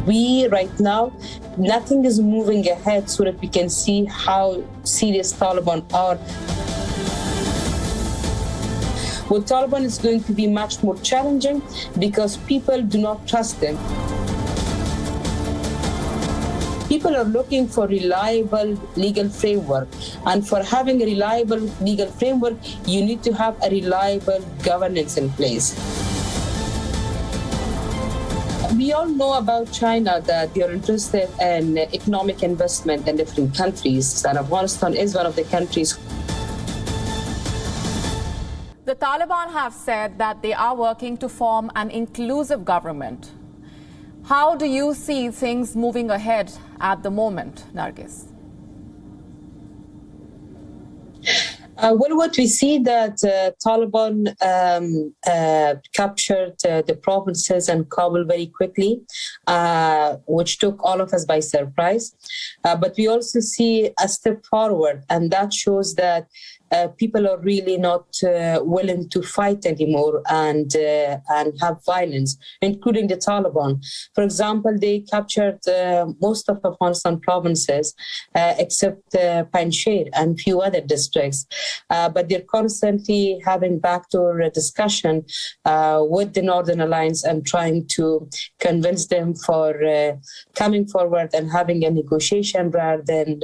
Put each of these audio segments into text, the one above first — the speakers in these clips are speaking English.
We right now, nothing is moving ahead so that we can see how serious Taliban are. With Taliban, it's going to be much more challenging because people do not trust them. People are looking for reliable legal framework. And for having a reliable legal framework, you need to have a reliable governance in place. We all know about China, that they are interested in economic investment in different countries, and Afghanistan is one of the countries. The Taliban have said that they are working to form an inclusive government. How do you see things moving ahead at the moment, Nargis? Well, what we see that Taliban captured the provinces and Kabul very quickly, which took all of us by surprise. But we also see a step forward, and that shows that people are really not willing to fight anymore and have violence, including the Taliban. For example, they captured most of Afghanistan provinces except Panjshir and few other districts. But they're constantly having backdoor discussion with the Northern Alliance and trying to convince them for coming forward and having a negotiation rather than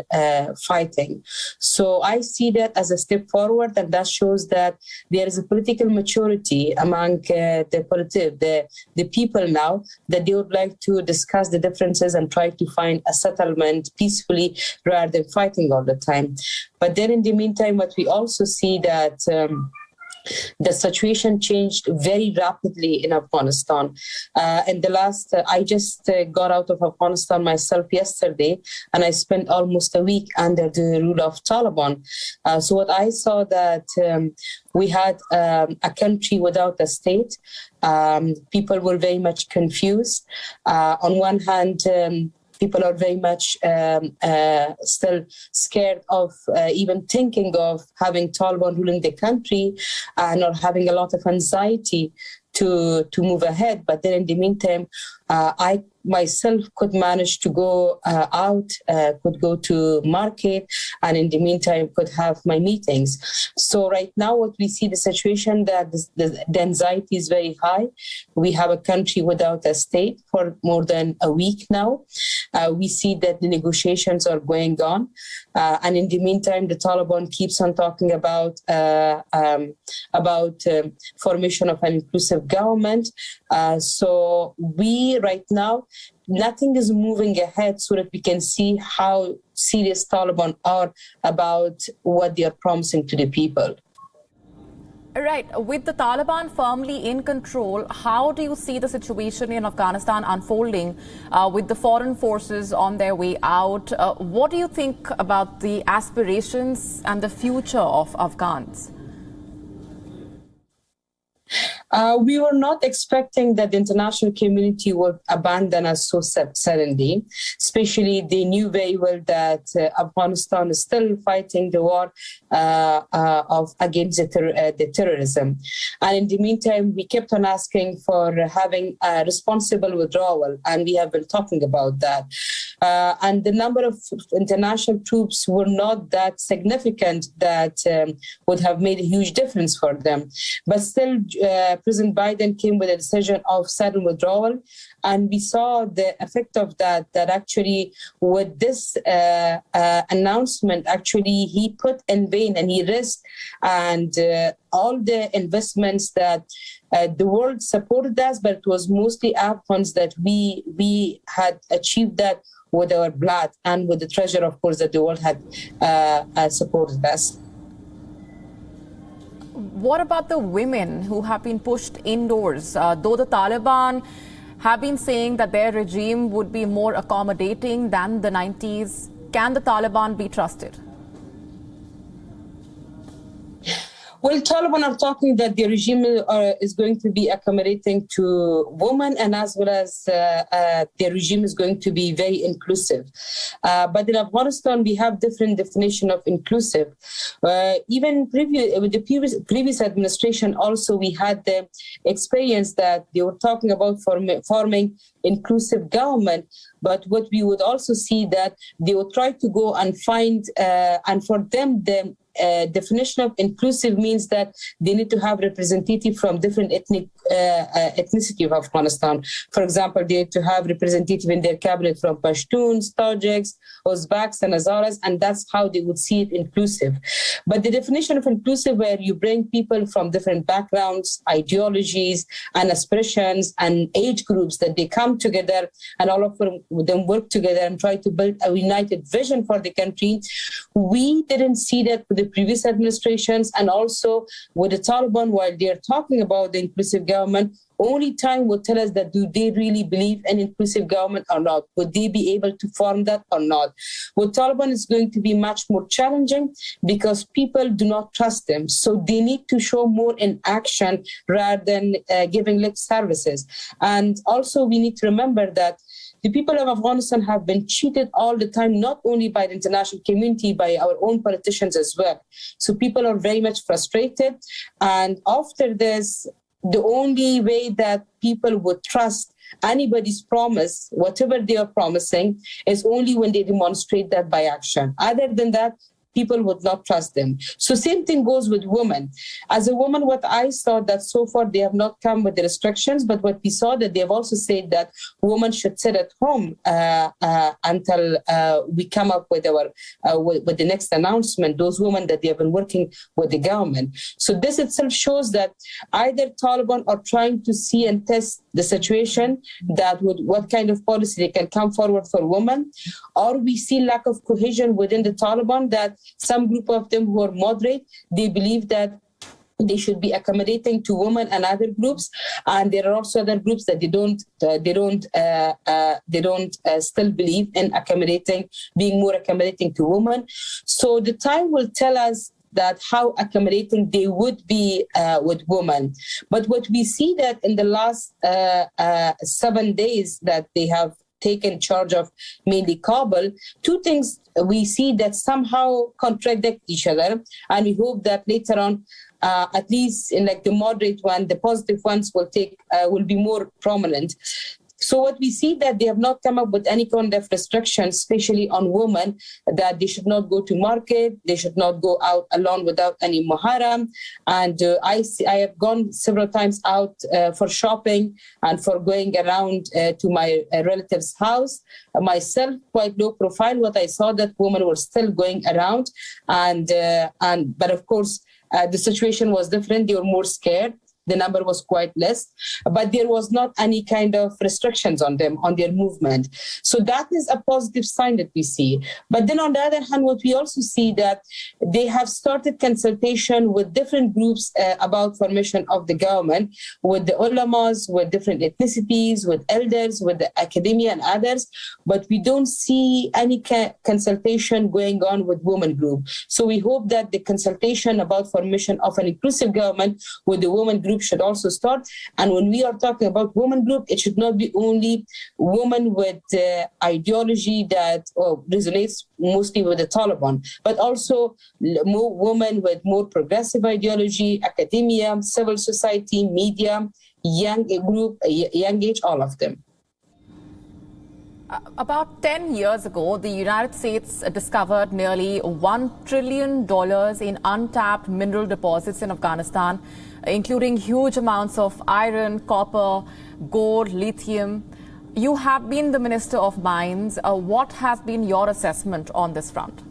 fighting. So I see that as a step forward, and that shows that there is a political maturity among the people now, that they would like to discuss the differences and try to find a settlement peacefully rather than fighting all the time. But then in the meantime, what we also see that the situation changed very rapidly in Afghanistan. In the last, I just got out of Afghanistan myself yesterday, and I spent almost a week under the rule of Taliban. So what I saw that we had a country without a state. People were very much confused. On one hand, people are very much still scared of even thinking of having Taliban ruling the country, and are having a lot of anxiety to move ahead. But then in the meantime, I myself could manage to go out, could go to market, and in the meantime could have my meetings. So right now what we see the situation that the anxiety is very high. We have a country without a state for more than a week now. We see that the negotiations are going on. And in the meantime, the Taliban keeps on talking about formation of an inclusive government. So we right now, nothing is moving ahead so that we can see how serious Taliban are about what they are promising to the people. Right. With the Taliban firmly in control, how do you see the situation in Afghanistan unfolding with the foreign forces on their way out? What do you think about the aspirations and the future of Afghans? We were not expecting that the international community would abandon us so suddenly. Especially, they knew very well that Afghanistan is still fighting the war against the terrorism. And in the meantime, we kept on asking for having a responsible withdrawal, and we have been talking about that. And the number of international troops were not that significant that would have made a huge difference for them. But still, President Biden came with a decision of sudden withdrawal, and we saw the effect of that actually with this announcement, actually he put in vain and he risked and all the investments that the world supported us, but it was mostly Afghans that we had achieved that with our blood and with the treasure, of course, that the world had supported us. What about the women who have been pushed indoors? Though the Taliban have been saying that their regime would be more accommodating than the 90s, can the Taliban be trusted? Well, Taliban are talking that the regime is going to be accommodating to women, and as well as the regime is going to be very inclusive. But in Afghanistan, we have different definition of inclusive. Even with the previous administration, also we had the experience that they were talking about forming inclusive government. But what we would also see that they would try to go and find, and for them, the definition of inclusive means that they need to have representative from different ethnicity of Afghanistan. For example, they need to have representative in their cabinet from Pashtuns, Tajiks, Uzbeks, and Hazaras, and that's how they would see it inclusive. But the definition of inclusive, where you bring people from different backgrounds, ideologies, and aspirations, and age groups, that they come together and all of them work together and try to build a united vision for the country. We didn't see that with the previous administrations, and also with the Taliban, while they're talking about the inclusive government, only time will tell us that do they really believe in inclusive government or not? Would they be able to form that or not? With Taliban, it's going to be much more challenging because people do not trust them. So they need to show more in action rather than giving lip services. And also we need to remember that the people of Afghanistan have been cheated all the time, not only by the international community, by our own politicians as well. So people are very much frustrated. And after this, the only way that people would trust anybody's promise, whatever they are promising, is only when they demonstrate that by action. Other than that, people would not trust them. So same thing goes with women. As a woman, what I saw that so far they have not come with the restrictions, but what we saw that they have also said that women should sit at home until we come up with our with the next announcement. Those women that they have been working with the government. So this itself shows that either Taliban are trying to see and test the situation that would what kind of policy they can come forward for women, or we see lack of cohesion within the Taliban, that some group of them who are moderate, they believe that they should be accommodating to women and other groups, and there are also other groups that they don't still believe in being more accommodating to women. So the time will tell us that how accommodating they would be with women. But what we see that in the last 7 days that they have taken charge of mainly Kabul, two things we see that somehow contradict each other, and we hope that later on, at least in like the moderate one, the positive ones will be more prominent. So what we see that they have not come up with any kind of restrictions, especially on women, that they should not go to market, they should not go out alone without any muharram. And I have gone several times out for shopping and for going around to my relative's house. Myself, quite low profile, what I saw that women were still going around. But of course, the situation was different. They were more scared. The number was quite less, but there was not any kind of restrictions on them, on their movement. So that is a positive sign that we see. But then on the other hand, what we also see that they have started consultation with different groups about formation of the government, with the ulamas, with different ethnicities, with elders, with the academia and others. But we don't see any consultation going on with women group. So we hope that the consultation about formation of an inclusive government with the women group should also start. And when we are talking about women group, it should not be only women with ideology that resonates mostly with the Taliban, but also more women with more progressive ideology, academia, civil society, media, young age, all of them. About 10 years ago, the United States discovered nearly $1 trillion in untapped mineral deposits in Afghanistan, including huge amounts of iron, copper, gold, lithium. You have been the Minister of Mines. What has been your assessment on this front?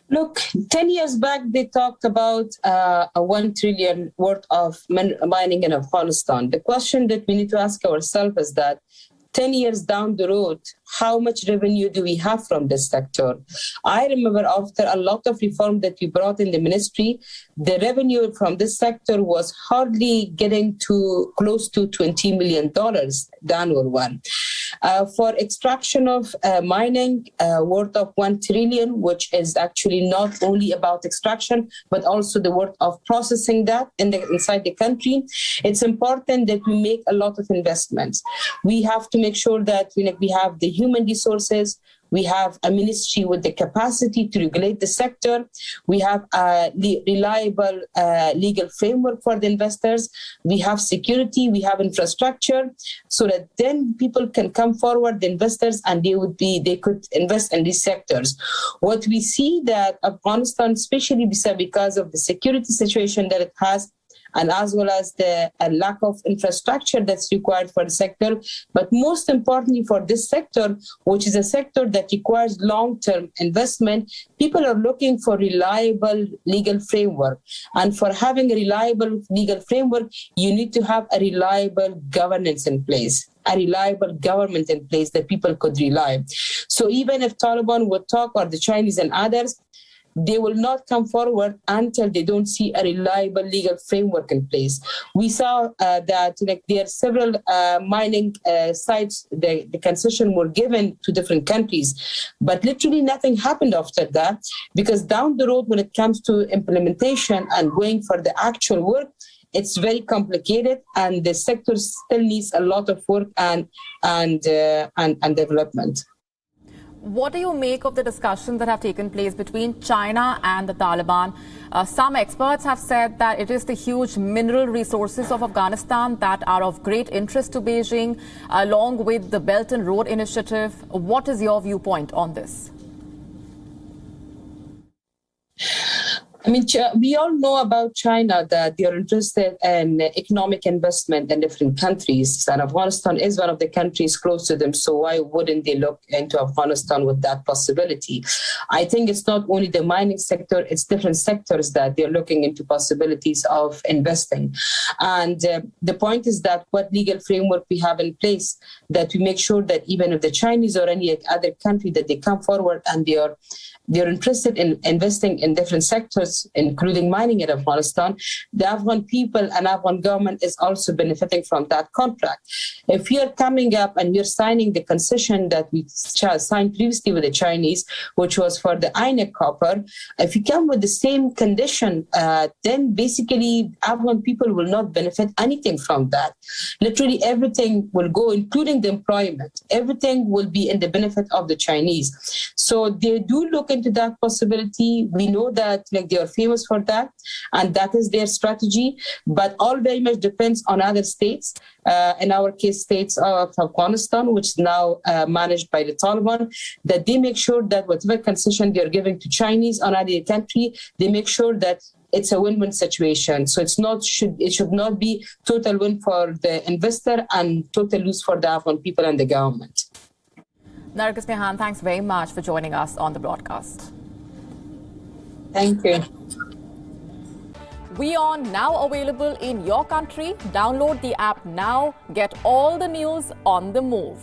Look, 10 years back, they talked about a 1 trillion worth of mining in Afghanistan. The question that we need to ask ourselves is that 10 years down the road, how much revenue do we have from this sector? I remember after a lot of reform that we brought in the ministry, the revenue from this sector was hardly getting to close to $20 million, the annual one. For extraction of mining, worth of 1 trillion, which is actually not only about extraction, but also the worth of processing that inside the country. It's important that we make a lot of investments. We have to make sure that we have the human resources. We have a ministry with the capacity to regulate the sector. We have a reliable legal framework for the investors. We have security. We have infrastructure, so that then people can come forward, the investors, and they could invest in these sectors. What we see that Afghanistan, especially because of the security situation that it has, and as well as the lack of infrastructure that's required for the sector. But most importantly for this sector, which is a sector that requires long-term investment, people are looking for reliable legal framework. And for having a reliable legal framework, you need to have a reliable governance in place, a reliable government in place that people could rely. So even if Taliban would talk, or the Chinese and others, they will not come forward until they don't see a reliable legal framework in place. We saw that there are several mining sites, the concession were given to different countries, but literally nothing happened after that, because down the road when it comes to implementation and going for the actual work, it's very complicated, and the sector still needs a lot of work and development. What do you make of the discussions that have taken place between China and the Taliban? Some experts have said that it is the huge mineral resources of Afghanistan that are of great interest to Beijing, along with the Belt and Road Initiative. What is your viewpoint on this? I mean, we all know about China that they are interested in economic investment in different countries, and Afghanistan is one of the countries close to them. So why wouldn't they look into Afghanistan with that possibility? I think it's not only the mining sector, it's different sectors that they're looking into possibilities of investing. And the point is that what legal framework we have in place, that we make sure that even if the Chinese or any other country, that they come forward and they're interested in investing in different sectors, including mining in Afghanistan, the Afghan people and Afghan government is also benefiting from that contract. If we are coming up and we're signing the concession that we signed previously with the Chinese, which was for the INEC copper, if you come with the same condition, then basically Afghan people will not benefit anything from that. Literally everything will go, including the employment. Everything will be in the benefit of the Chinese. So they do look into that possibility. We know that they are famous for that, and that is their strategy. But all very much depends on other states. In our case, states of Afghanistan, which is now managed by the Taliban, that they make sure that whatever concession they're giving to Chinese or other country, they make sure that it's a win-win situation. So it should not be total win for the investor and total lose for the Afghan people and the government. Nargis, Nehan, thanks very much for joining us on the broadcast. Thank you. WION now available in your country. Download the app now. Get all the news on the move.